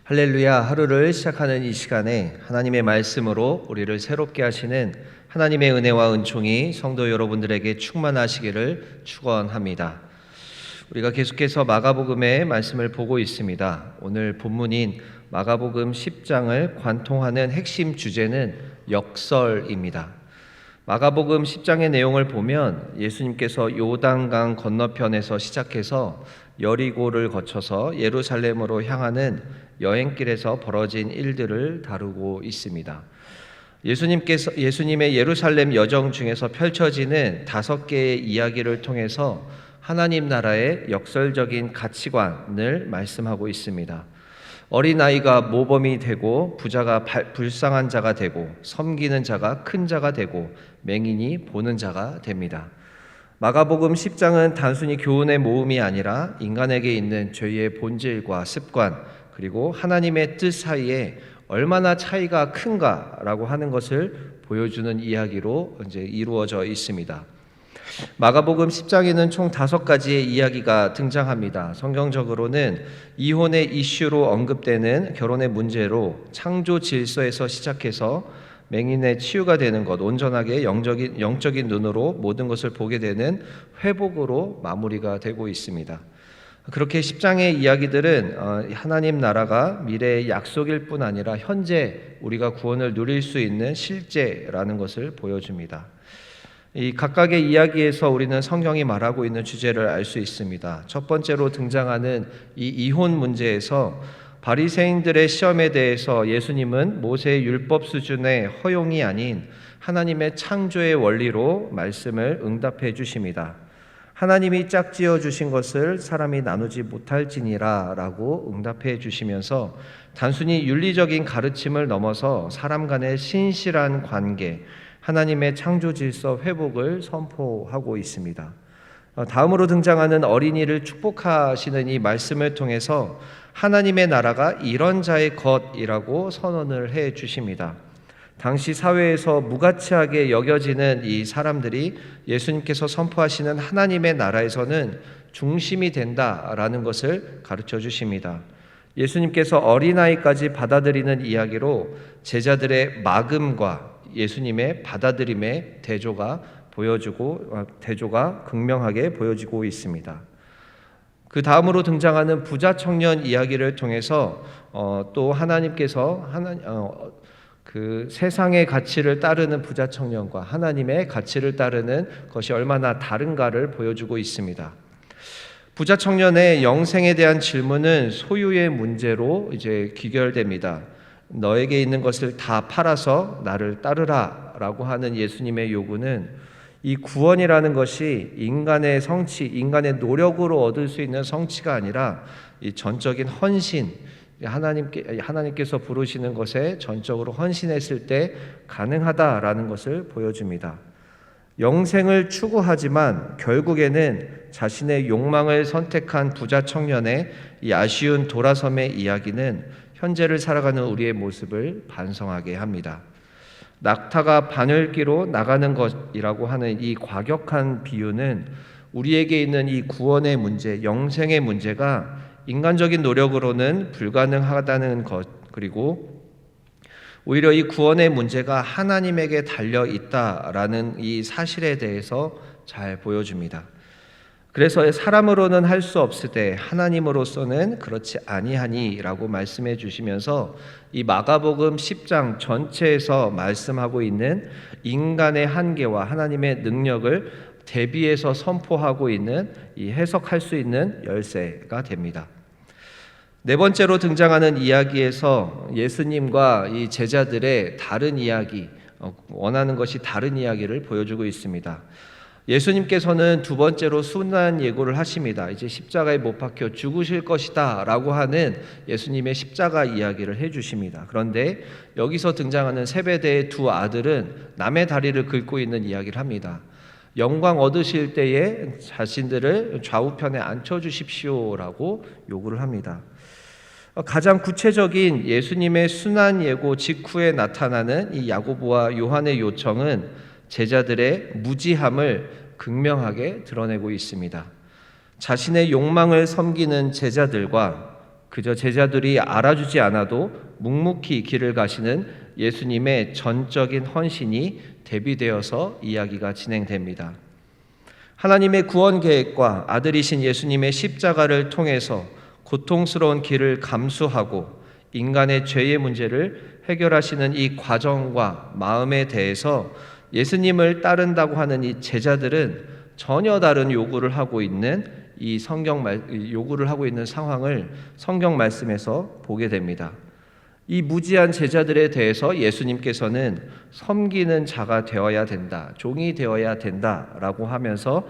할렐루야. 하루를 시작하는 이 시간에 하나님의 말씀으로 우리를 새롭게 하시는 하나님의 은혜와 은총이 성도 여러분들에게 충만하시기를 축원합니다. 우리가 계속해서 마가복음의 말씀을 보고 있습니다. 오늘 본문인 마가복음 10장을 관통하는 핵심 주제는 역설입니다. 마가복음 10장의 내용을 보면 예수님께서 요단강 건너편에서 시작해서 여리고를 거쳐서 예루살렘으로 향하는 여행길에서 벌어진 일들을 다루고 있습니다. 예수님의 예루살렘 여정 중에서 펼쳐지는 5개의 이야기를 통해서 하나님 나라의 역설적인 가치관을 말씀하고 있습니다. 어린아이가 모범이 되고 부자가 불쌍한 자가 되고 섬기는 자가 큰 자가 되고 맹인이 보는 자가 됩니다. 마가복음 10장은 단순히 교훈의 모음이 아니라 인간에게 있는 죄의 본질과 습관 그리고 하나님의 뜻 사이에 얼마나 차이가 큰가라고 하는 것을 보여주는 이야기로 이제 이루어져 있습니다. 마가복음 10장에는 총 5가지의 이야기가 등장합니다. 성경적으로는 이혼의 이슈로 언급되는 결혼의 문제로 창조 질서에서 시작해서 맹인의 치유가 되는 것, 온전하게 영적인 눈으로 모든 것을 보게 되는 회복으로 마무리가 되고 있습니다. 그렇게 10장의 이야기들은 하나님 나라가 미래의 약속일 뿐 아니라 현재 우리가 구원을 누릴 수 있는 실제라는 것을 보여줍니다. 이 각각의 이야기에서 우리는 성경이 말하고 있는 주제를 알 수 있습니다. 첫 번째로 등장하는 이 이혼 문제에서 바리새인들의 시험에 대해서 예수님은 모세의 율법 수준의 허용이 아닌 하나님의 창조의 원리로 말씀을 응답해 주십니다. 하나님이 짝지어 주신 것을 사람이 나누지 못할지니라 라고 응답해 주시면서 단순히 윤리적인 가르침을 넘어서 사람 간의 신실한 관계, 하나님의 창조 질서 회복을 선포하고 있습니다. 다음으로 등장하는 어린이를 축복하시는 이 말씀을 통해서 하나님의 나라가 이런 자의 것이라고 선언을 해 주십니다. 당시 사회에서 무가치하게 여겨지는 이 사람들이 예수님께서 선포하시는 하나님의 나라에서는 중심이 된다라는 것을 가르쳐 주십니다. 예수님께서 어린아이까지 받아들이는 이야기로 제자들의 막음과 예수님의 받아들임의 대조가 극명하게 보여지고 있습니다. 그 다음으로 등장하는 부자 청년 이야기를 통해서 또 하나님께서 그 세상의 가치를 따르는 부자 청년과 하나님의 가치를 따르는 것이 얼마나 다른가를 보여주고 있습니다. 부자 청년의 영생에 대한 질문은 소유의 문제로 이제 귀결됩니다. 너에게 있는 것을 다 팔아서 나를 따르라 라고 하는 예수님의 요구는 이 구원이라는 것이 인간의 성취, 인간의 노력으로 얻을 수 있는 성취가 아니라 이 전적인 헌신, 하나님께서 부르시는 것에 전적으로 헌신했을 때 가능하다라는 것을 보여줍니다. 영생을 추구하지만 결국에는 자신의 욕망을 선택한 부자 청년의 이 아쉬운 돌아섬의 이야기는 현재를 살아가는 우리의 모습을 반성하게 합니다. 낙타가 바늘기로 나가는 것이라고 하는 이 과격한 비유는 우리에게 있는 이 구원의 문제, 영생의 문제가 인간적인 노력으로는 불가능하다는 것, 그리고 오히려 이 구원의 문제가 하나님에게 달려 있다라는 이 사실에 대해서 잘 보여줍니다. 그래서 사람으로는 할 수 없을 때 하나님으로서는 그렇지 아니하니라고 말씀해 주시면서 이 마가복음 10장 전체에서 말씀하고 있는 인간의 한계와 하나님의 능력을 대비해서 선포하고 있는 이 해석할 수 있는 열쇠가 됩니다. 네 번째로 등장하는 이야기에서 예수님과 이 제자들의 다른 이야기, 원하는 것이 다른 이야기를 보여주고 있습니다. 예수님께서는 두 번째로 순환 예고를 하십니다. 이제 십자가에 못 박혀 죽으실 것이다 라고 하는 예수님의 십자가 이야기를 해주십니다. 그런데 여기서 등장하는 세베대의 두 아들은 남의 다리를 긁고 있는 이야기를 합니다. 영광 얻으실 때에 자신들을 좌우편에 앉혀주십시오라고 요구를 합니다. 가장 구체적인 예수님의 순환 예고 직후에 나타나는 이 야고보와 요한의 요청은 제자들의 무지함을 극명하게 드러내고 있습니다. 자신의 욕망을 섬기는 제자들과 그저 제자들이 알아주지 않아도 묵묵히 길을 가시는 예수님의 전적인 헌신이 대비되어서 이야기가 진행됩니다. 하나님의 구원 계획과 아들이신 예수님의 십자가를 통해서 고통스러운 길을 감수하고 인간의 죄의 문제를 해결하시는 이 과정과 마음에 대해서 예수님을 따른다고 하는 이 제자들은 전혀 다른 요구를 하고 있는 상황을 성경 말씀에서 보게 됩니다. 이 무지한 제자들에 대해서 예수님께서는 섬기는 자가 되어야 된다, 종이 되어야 된다라고 하면서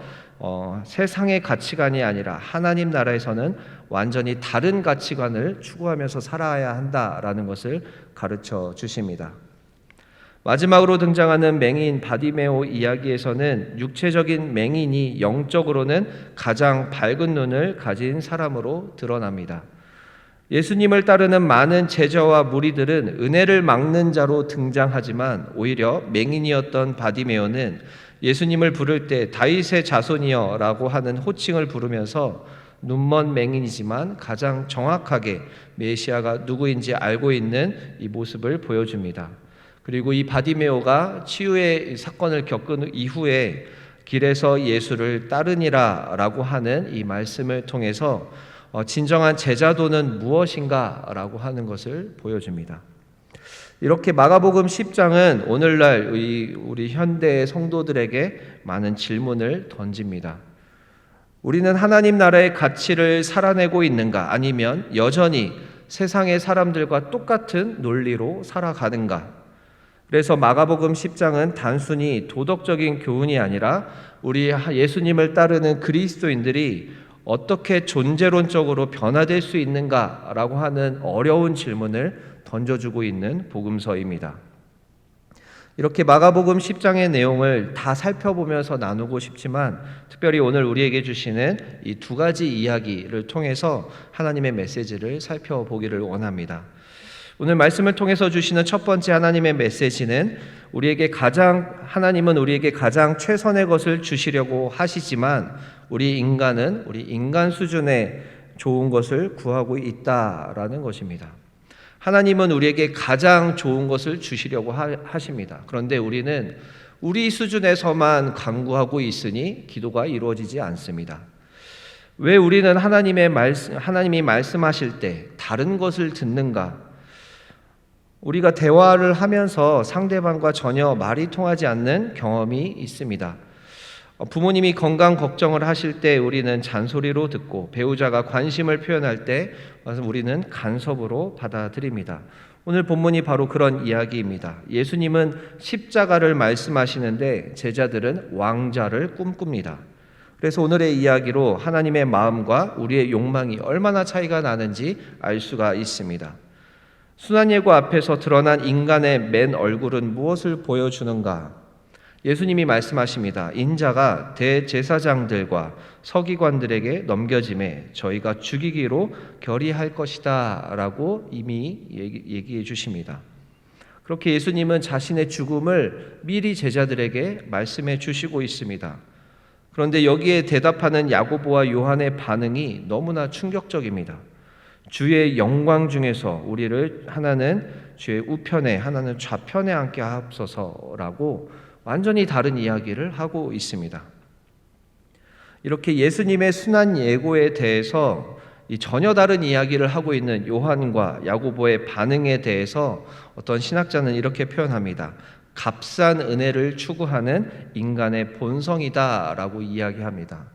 세상의 가치관이 아니라 하나님 나라에서는 완전히 다른 가치관을 추구하면서 살아야 한다라는 것을 가르쳐 주십니다. 마지막으로 등장하는 맹인 바디메오 이야기에서는 육체적인 맹인이 영적으로는 가장 밝은 눈을 가진 사람으로 드러납니다. 예수님을 따르는 많은 제자와 무리들은 은혜를 막는 자로 등장하지만 오히려 맹인이었던 바디메오는 예수님을 부를 때 다윗의 자손이여 라고 하는 호칭을 부르면서 눈먼 맹인이지만 가장 정확하게 메시아가 누구인지 알고 있는 이 모습을 보여줍니다. 그리고 이 바디메오가 치유의 사건을 겪은 이후에 길에서 예수를 따르니라 라고 하는 이 말씀을 통해서 진정한 제자도는 무엇인가 라고 하는 것을 보여줍니다. 이렇게 마가복음 10장은 오늘날 우리 현대의 성도들에게 많은 질문을 던집니다. 우리는 하나님 나라의 가치를 살아내고 있는가? 아니면 여전히 세상의 사람들과 똑같은 논리로 살아가는가? 그래서 마가복음 10장은 단순히 도덕적인 교훈이 아니라 우리 예수님을 따르는 그리스도인들이 어떻게 존재론적으로 변화될 수 있는가라고 하는 어려운 질문을 던져주고 있는 복음서입니다. 이렇게 마가복음 10장의 내용을 다 살펴보면서 나누고 싶지만 특별히 오늘 우리에게 주시는 이 두 가지 이야기를 통해서 하나님의 메시지를 살펴보기를 원합니다. 오늘 말씀을 통해서 주시는 첫 번째 하나님의 메시지는 하나님은 우리에게 가장 최선의 것을 주시려고 하시지만 우리 인간 수준의 좋은 것을 구하고 있다라는 것입니다. 하나님은 우리에게 가장 좋은 것을 주시려고 하십니다. 그런데 우리는 우리 수준에서만 간구하고 있으니 기도가 이루어지지 않습니다. 왜 우리는 하나님이 말씀하실 때 다른 것을 듣는가? 우리가 대화를 하면서 상대방과 전혀 말이 통하지 않는 경험이 있습니다. 부모님이 건강 걱정을 하실 때 우리는 잔소리로 듣고 배우자가 관심을 표현할 때 우리는 간섭으로 받아들입니다. 오늘 본문이 바로 그런 이야기입니다. 예수님은 십자가를 말씀하시는데 제자들은 왕자를 꿈꿉니다. 그래서 오늘의 이야기로 하나님의 마음과 우리의 욕망이 얼마나 차이가 나는지 알 수가 있습니다. 순환예고 앞에서 드러난 인간의 맨 얼굴은 무엇을 보여주는가? 예수님이 말씀하십니다. 인자가 대제사장들과 서기관들에게 넘겨짐에 저희가 죽이기로 결의할 것이다 라고 이미 얘기해 주십니다. 그렇게 예수님은 자신의 죽음을 미리 제자들에게 말씀해 주시고 있습니다. 그런데 여기에 대답하는 야고보와 요한의 반응이 너무나 충격적입니다. 주의 영광 중에서 우리를 하나는 주의 우편에 하나는 좌편에 앉게 하옵소서라고 완전히 다른 이야기를 하고 있습니다. 이렇게 예수님의 순환 예고에 대해서 전혀 다른 이야기를 하고 있는 요한과 야고보의 반응에 대해서 어떤 신학자는 이렇게 표현합니다. 값싼 은혜를 추구하는 인간의 본성이다라고 이야기합니다.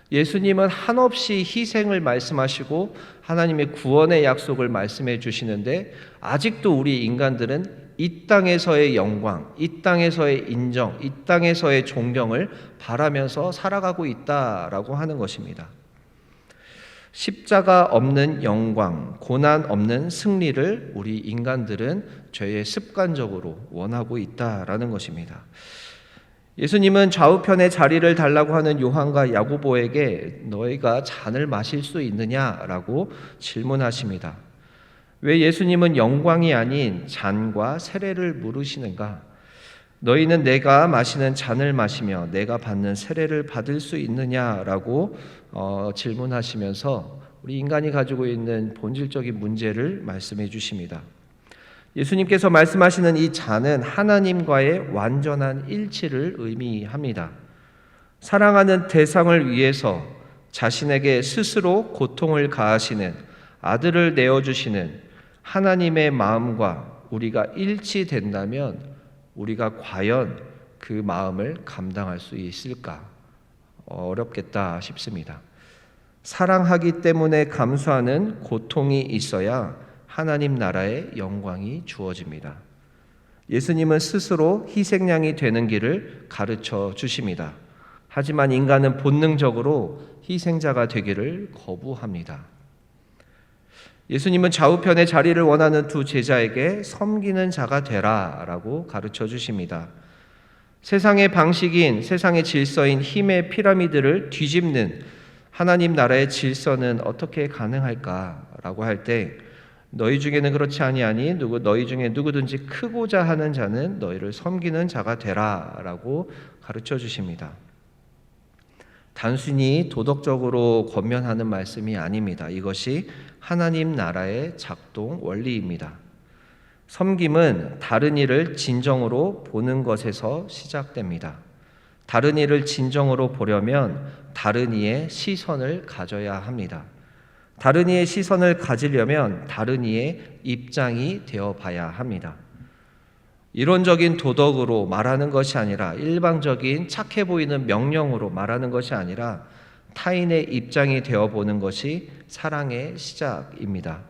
예수님은 한없이 희생을 말씀하시고 하나님의 구원의 약속을 말씀해 주시는데 아직도 우리 인간들은 이 땅에서의 영광, 이 땅에서의 인정, 이 땅에서의 존경을 바라면서 살아가고 있다라고 하는 것입니다. 십자가 없는 영광, 고난 없는 승리를 우리 인간들은 죄의 습관적으로 원하고 있다라는 것입니다. 예수님은 좌우편에 자리를 달라고 하는 요한과 야고보에게 너희가 잔을 마실 수 있느냐라고 질문하십니다. 왜 예수님은 영광이 아닌 잔과 세례를 물으시는가? 너희는 내가 마시는 잔을 마시며 내가 받는 세례를 받을 수 있느냐라고 질문하시면서 우리 인간이 가지고 있는 본질적인 문제를 말씀해 주십니다. 예수님께서 말씀하시는 이 자는 하나님과의 완전한 일치를 의미합니다. 사랑하는 대상을 위해서 자신에게 스스로 고통을 가하시는 아들을 내어주시는 하나님의 마음과 우리가 일치된다면 우리가 과연 그 마음을 감당할 수 있을까? 어렵겠다 싶습니다. 사랑하기 때문에 감수하는 고통이 있어야 하나님 나라의 영광이 주어집니다. 예수님은 스스로 희생양이 되는 길을 가르쳐 주십니다. 하지만 인간은 본능적으로 희생자가 되기를 거부합니다. 예수님은 좌우편의 자리를 원하는 두 제자에게 섬기는 자가 되라라고 가르쳐 주십니다. 세상의 방식인, 세상의 질서인 힘의 피라미드를 뒤집는 하나님 나라의 질서는 어떻게 가능할까라고 할 때 너희 중에는 그렇지 아니하니 너희 중에 누구든지 크고자 하는 자는 너희를 섬기는 자가 되라라고 가르쳐 주십니다. 단순히 도덕적으로 권면하는 말씀이 아닙니다. 이것이 하나님 나라의 작동 원리입니다. 섬김은 다른 이를 진정으로 보는 것에서 시작됩니다. 다른 이를 진정으로 보려면 다른 이의 시선을 가져야 합니다. 다른 이의 시선을 가지려면 다른 이의 입장이 되어 봐야 합니다. 이론적인 도덕으로 말하는 것이 아니라 일방적인 착해 보이는 명령으로 말하는 것이 아니라 타인의 입장이 되어 보는 것이 사랑의 시작입니다.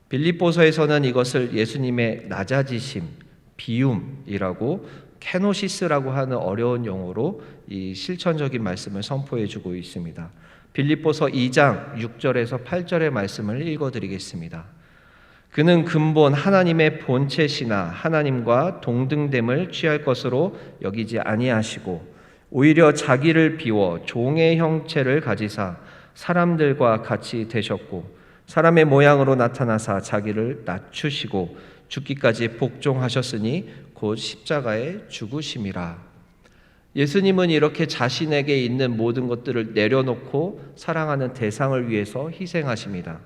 빌립보서에서는 이것을 예수님의 낮아지심, 비움이라고 케노시스라고 하는 어려운 용어로 이 실천적인 말씀을 선포해 주고 있습니다. 빌립보서 2장 6절에서 8절의 말씀을 읽어드리겠습니다. 그는 근본 하나님의 본체시나 하나님과 동등됨을 취할 것으로 여기지 아니하시고 오히려 자기를 비워 종의 형체를 가지사 사람들과 같이 되셨고 사람의 모양으로 나타나사 자기를 낮추시고 죽기까지 복종하셨으니 곧 십자가에 죽으심이라. 예수님은 이렇게 자신에게 있는 모든 것들을 내려놓고 사랑하는 대상을 위해서 희생하십니다.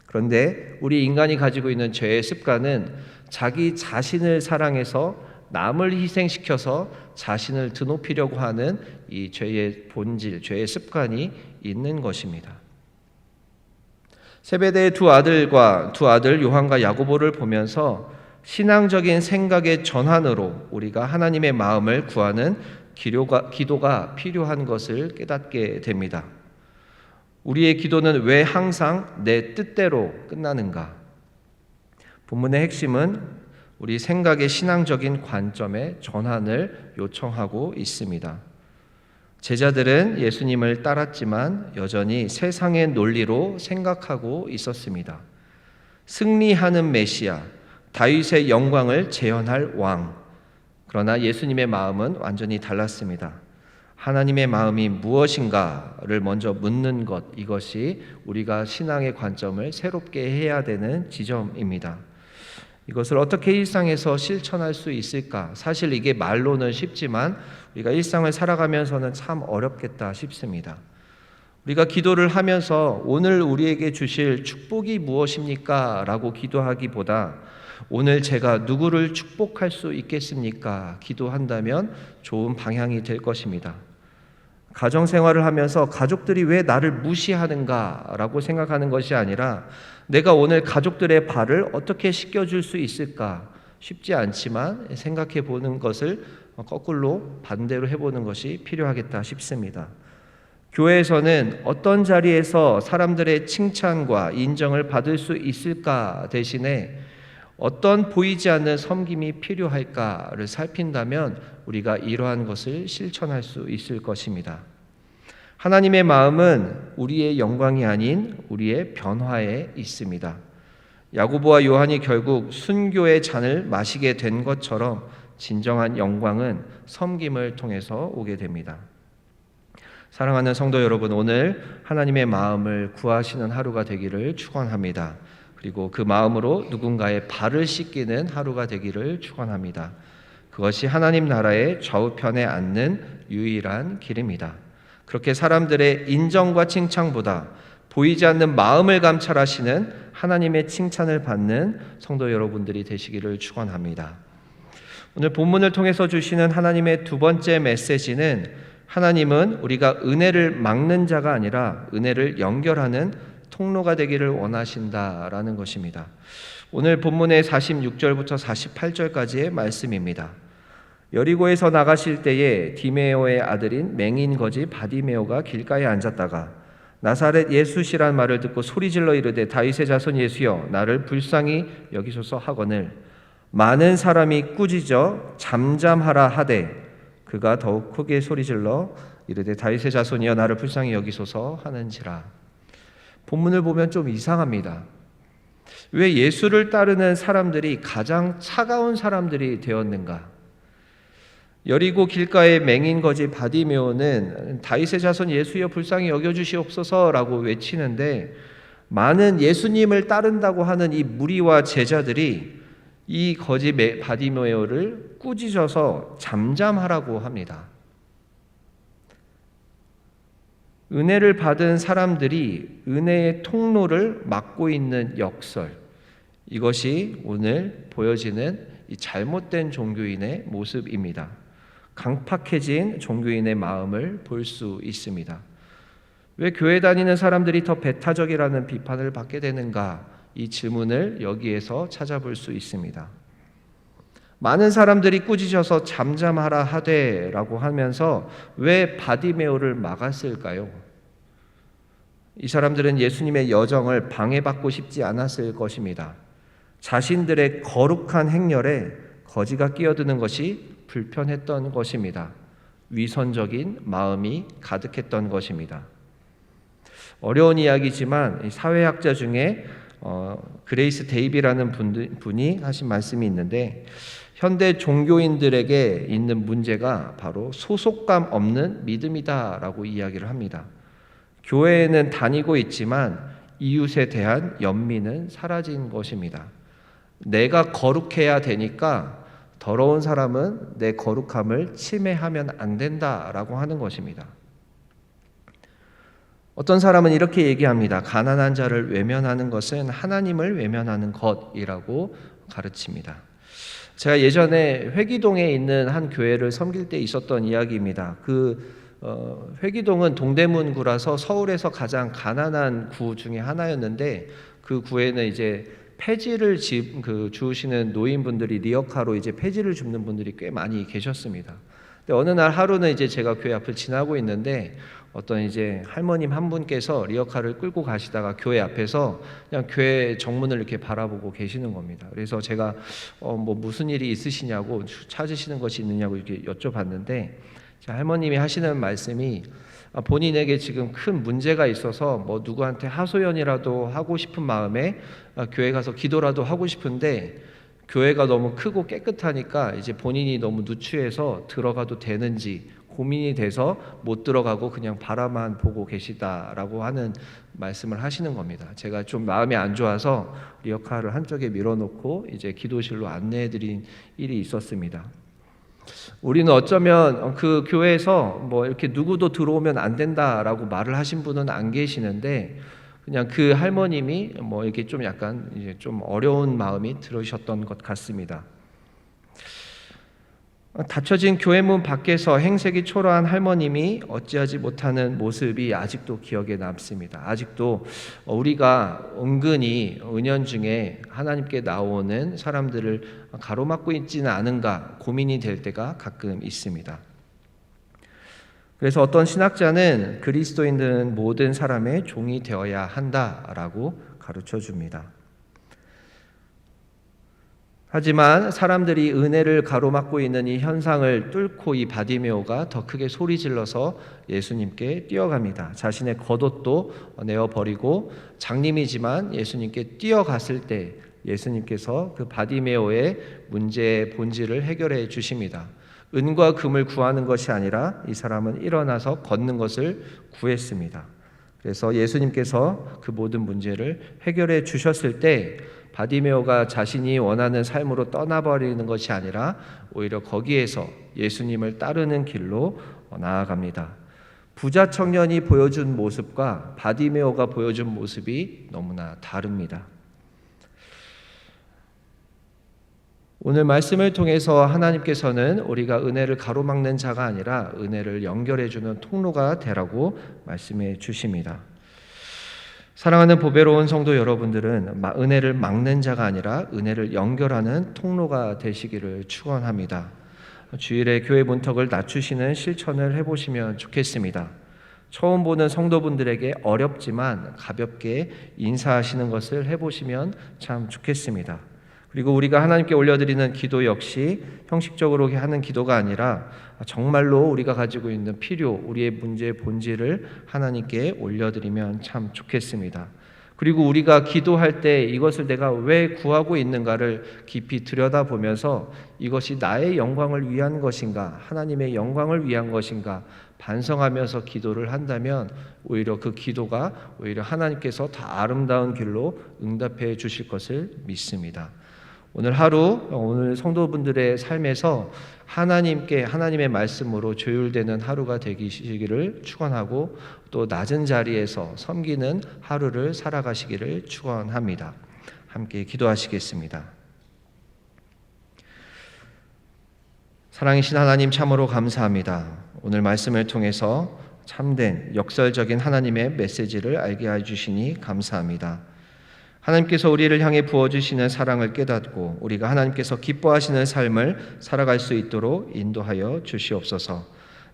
그런데 우리 인간이 가지고 있는 죄의 습관은 자기 자신을 사랑해서 남을 희생시켜서 자신을 드높이려고 하는 이 죄의 본질, 죄의 습관이 있는 것입니다. 세베대의 두 아들 요한과 야고보를 보면서 신앙적인 생각의 전환으로 우리가 하나님의 마음을 구하는 기도가 필요한 것을 깨닫게 됩니다. 우리의 기도는 왜 항상 내 뜻대로 끝나는가? 본문의 핵심은 우리 생각의 신앙적인 관점의 전환을 요청하고 있습니다. 제자들은 예수님을 따랐지만 여전히 세상의 논리로 생각하고 있었습니다. 승리하는 메시아, 다윗의 영광을 재현할 왕. 그러나 예수님의 마음은 완전히 달랐습니다. 하나님의 마음이 무엇인가를 먼저 묻는 것, 이것이 우리가 신앙의 관점을 새롭게 해야 되는 지점입니다. 이것을 어떻게 일상에서 실천할 수 있을까? 사실 이게 말로는 쉽지만 우리가 일상을 살아가면서는 참 어렵겠다 싶습니다. 우리가 기도를 하면서 오늘 우리에게 주실 축복이 무엇입니까? 라고 기도하기보다 오늘 제가 누구를 축복할 수 있겠습니까? 기도한다면 좋은 방향이 될 것입니다. 가정생활을 하면서 가족들이 왜 나를 무시하는가 라고 생각하는 것이 아니라 내가 오늘 가족들의 발을 어떻게 씻겨줄 수 있을까? 쉽지 않지만 생각해 보는 것을 거꾸로 반대로 해보는 것이 필요하겠다 싶습니다. 교회에서는 어떤 자리에서 사람들의 칭찬과 인정을 받을 수 있을까 대신에 어떤 보이지 않는 섬김이 필요할까를 살핀다면 우리가 이러한 것을 실천할 수 있을 것입니다. 하나님의 마음은 우리의 영광이 아닌 우리의 변화에 있습니다. 야고보와 요한이 결국 순교의 잔을 마시게 된 것처럼 진정한 영광은 섬김을 통해서 오게 됩니다. 사랑하는 성도 여러분, 오늘 하나님의 마음을 구하시는 하루가 되기를 축원합니다. 그리고 그 마음으로 누군가의 발을 씻기는 하루가 되기를 축원합니다. 그것이 하나님 나라의 좌우편에 앉는 유일한 길입니다. 그렇게 사람들의 인정과 칭찬보다 보이지 않는 마음을 감찰하시는 하나님의 칭찬을 받는 성도 여러분들이 되시기를 축원합니다. 오늘 본문을 통해서 주시는 하나님의 두 번째 메시지는 하나님은 우리가 은혜를 막는 자가 아니라 은혜를 연결하는 통로가 되기를 원하신다라는 것입니다. 오늘 본문의 46절부터 48절까지의 말씀입니다. 여리고에서 나가실 때에 디메오의 아들인 맹인 거지 바디메오가 길가에 앉았다가 나사렛 예수시란 말을 듣고 소리질러 이르되 다윗의 자손 예수여 나를 불쌍히 여기소서 하거늘 많은 사람이 꾸짖어 잠잠하라 하되 그가 더욱 크게 소리질러 이르되 다윗의 자손이여 나를 불쌍히 여기소서 하는지라. 본문을 보면 좀 이상합니다. 왜 예수를 따르는 사람들이 가장 차가운 사람들이 되었는가? 여리고 길가의 맹인 거지 바디메오는 다윗의 자손 예수여 불쌍히 여겨주시옵소서라고 외치는데 많은 예수님을 따른다고 하는 이 무리와 제자들이 이 거지 바디메오를 꾸짖어서 잠잠하라고 합니다. 은혜를 받은 사람들이 은혜의 통로를 막고 있는 역설, 이것이 오늘 보여지는 이 잘못된 종교인의 모습입니다. 강팍해진 종교인의 마음을 볼 수 있습니다. 왜 교회 다니는 사람들이 더 배타적이라는 비판을 받게 되는가? 이 질문을 여기에서 찾아볼 수 있습니다. 많은 사람들이 꾸짖어서 잠잠하라 하되라고 하면서 왜 바디메오를 막았을까요? 이 사람들은 예수님의 여정을 방해받고 싶지 않았을 것입니다. 자신들의 거룩한 행렬에 거지가 끼어드는 것이 불편했던 것입니다. 위선적인 마음이 가득했던 것입니다. 어려운 이야기지만 사회학자 중에 그레이스 데이비라는 분이 하신 말씀이 있는데 현대 종교인들에게 있는 문제가 바로 소속감 없는 믿음이다라고 이야기를 합니다. 교회에는 다니고 있지만 이웃에 대한 연민은 사라진 것입니다. 내가 거룩해야 되니까 더러운 사람은 내 거룩함을 침해하면 안 된다라고 하는 것입니다. 어떤 사람은 이렇게 얘기합니다. 가난한 자를 외면하는 것은 하나님을 외면하는 것이라고 가르칩니다. 제가 예전에 회기동에 있는 한 교회를 섬길 때 있었던 이야기입니다. 회기동은 동대문구라서 서울에서 가장 가난한 구 중에 하나였는데 그 구에는 이제 폐지를 주우시는 노인분들이 리어카로 이제 폐지를 줍는 분들이 꽤 많이 계셨습니다. 근데 어느 날 하루는 이제 제가 교회 앞을 지나고 있는데 어떤 이제 할머님 한 분께서 리어카를 끌고 가시다가 교회 앞에서 그냥 교회 정문을 이렇게 바라보고 계시는 겁니다. 그래서 제가 뭐 무슨 일이 있으시냐고 찾으시는 것이 있느냐고 이렇게 여쭤봤는데 할머님이 하시는 말씀이 본인에게 지금 큰 문제가 있어서 뭐 누구한테 하소연이라도 하고 싶은 마음에 교회 가서 기도라도 하고 싶은데 교회가 너무 크고 깨끗하니까 이제 본인이 너무 누추해서 들어가도 되는지 고민이 돼서 못 들어가고 그냥 바라만 보고 계시다라고 하는 말씀을 하시는 겁니다. 제가 좀 마음이 안 좋아서 리어카를 한쪽에 밀어놓고 이제 기도실로 안내해드린 일이 있었습니다. 우리는 어쩌면 그 교회에서 뭐 이렇게 누구도 들어오면 안 된다라고 말을 하신 분은 안 계시는데 그냥 그 할머님이 뭐 이렇게 좀 약간 이제 좀 어려운 마음이 들으셨던 것 같습니다. 닫혀진 교회 문 밖에서 행색이 초라한 할머님이 어찌하지 못하는 모습이 아직도 기억에 남습니다. 아직도 우리가 은근히 은연중에 하나님께 나오는 사람들을 가로막고 있지는 않은가 고민이 될 때가 가끔 있습니다. 그래서 어떤 신학자는 그리스도인들은 모든 사람의 종이 되어야 한다라고 가르쳐 줍니다. 하지만 사람들이 은혜를 가로막고 있는 이 현상을 뚫고 이 바디메오가 더 크게 소리질러서 예수님께 뛰어갑니다. 자신의 겉옷도 내어버리고 장님이지만 예수님께 뛰어갔을 때 예수님께서 그 바디메오의 문제의 본질을 해결해 주십니다. 은과 금을 구하는 것이 아니라 이 사람은 일어나서 걷는 것을 구했습니다. 그래서 예수님께서 그 모든 문제를 해결해 주셨을 때 바디메오가 자신이 원하는 삶으로 떠나버리는 것이 아니라 오히려 거기에서 예수님을 따르는 길로 나아갑니다. 부자 청년이 보여준 모습과 바디메오가 보여준 모습이 너무나 다릅니다. 오늘 말씀을 통해서 하나님께서는 우리가 은혜를 가로막는 자가 아니라 은혜를 연결해주는 통로가 되라고 말씀해 주십니다. 사랑하는 보배로운 성도 여러분들은 은혜를 막는 자가 아니라 은혜를 연결하는 통로가 되시기를 축원합니다. 주일에 교회 문턱을 낮추시는 실천을 해보시면 좋겠습니다. 처음 보는 성도분들에게 어렵지만 가볍게 인사하시는 것을 해보시면 참 좋겠습니다. 그리고 우리가 하나님께 올려드리는 기도 역시 형식적으로 하는 기도가 아니라 정말로 우리가 가지고 있는 필요, 우리의 문제의 본질을 하나님께 올려드리면 참 좋겠습니다. 그리고 우리가 기도할 때 이것을 내가 왜 구하고 있는가를 깊이 들여다보면서 이것이 나의 영광을 위한 것인가, 하나님의 영광을 위한 것인가 반성하면서 기도를 한다면 오히려 그 기도가 오히려 하나님께서 더 아름다운 길로 응답해 주실 것을 믿습니다. 오늘 성도분들의 삶에서 하나님의 말씀으로 조율되는 하루가 되시기를 축원하고 또 낮은 자리에서 섬기는 하루를 살아가시기를 축원합니다. 함께 기도하시겠습니다. 사랑이신 하나님 참으로 감사합니다. 오늘 말씀을 통해서 참된 역설적인 하나님의 메시지를 알게 해주시니 감사합니다. 하나님께서 우리를 향해 부어주시는 사랑을 깨닫고 우리가 하나님께서 기뻐하시는 삶을 살아갈 수 있도록 인도하여 주시옵소서.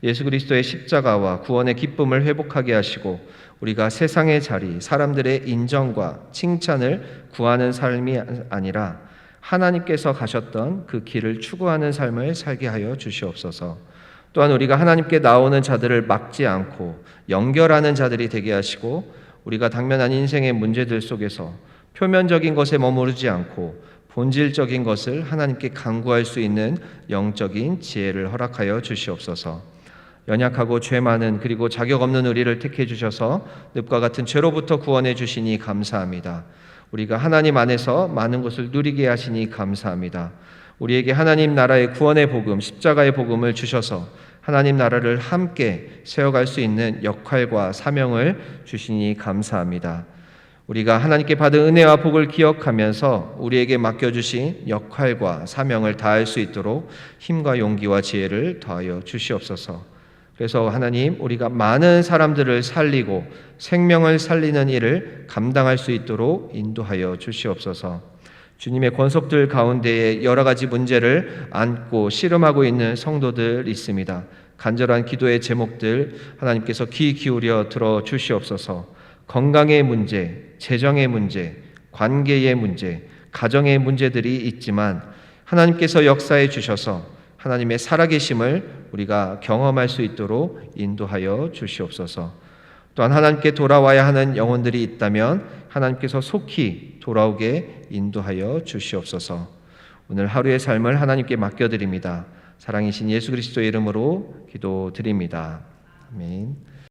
예수 그리스도의 십자가와 구원의 기쁨을 회복하게 하시고 우리가 세상의 자리, 사람들의 인정과 칭찬을 구하는 삶이 아니라 하나님께서 가셨던 그 길을 추구하는 삶을 살게 하여 주시옵소서. 또한 우리가 하나님께 나오는 자들을 막지 않고 연결하는 자들이 되게 하시고 우리가 당면한 인생의 문제들 속에서 표면적인 것에 머무르지 않고 본질적인 것을 하나님께 간구할 수 있는 영적인 지혜를 허락하여 주시옵소서. 연약하고 죄 많은 그리고 자격 없는 우리를 택해 주셔서 늪과 같은 죄로부터 구원해 주시니 감사합니다. 우리가 하나님 안에서 많은 것을 누리게 하시니 감사합니다. 우리에게 하나님 나라의 구원의 복음, 십자가의 복음을 주셔서 하나님 나라를 함께 세워갈 수 있는 역할과 사명을 주시니 감사합니다. 우리가 하나님께 받은 은혜와 복을 기억하면서 우리에게 맡겨주신 역할과 사명을 다할 수 있도록 힘과 용기와 지혜를 더하여 주시옵소서. 그래서 하나님, 우리가 많은 사람들을 살리고 생명을 살리는 일을 감당할 수 있도록 인도하여 주시옵소서. 주님의 권속들 가운데에 여러 가지 문제를 안고 씨름하고 있는 성도들 있습니다. 간절한 기도의 제목들 하나님께서 귀 기울여 들어 주시옵소서. 건강의 문제, 재정의 문제, 관계의 문제, 가정의 문제들이 있지만 하나님께서 역사해 주셔서 하나님의 살아계심을 우리가 경험할 수 있도록 인도하여 주시옵소서. 또한 하나님께 돌아와야 하는 영혼들이 있다면 하나님께서 속히 돌아오게 인도하여 주시옵소서. 오늘 하루의 삶을 하나님께 맡겨드립니다. 사랑이신 예수 그리스도의 이름으로 기도드립니다. 아멘.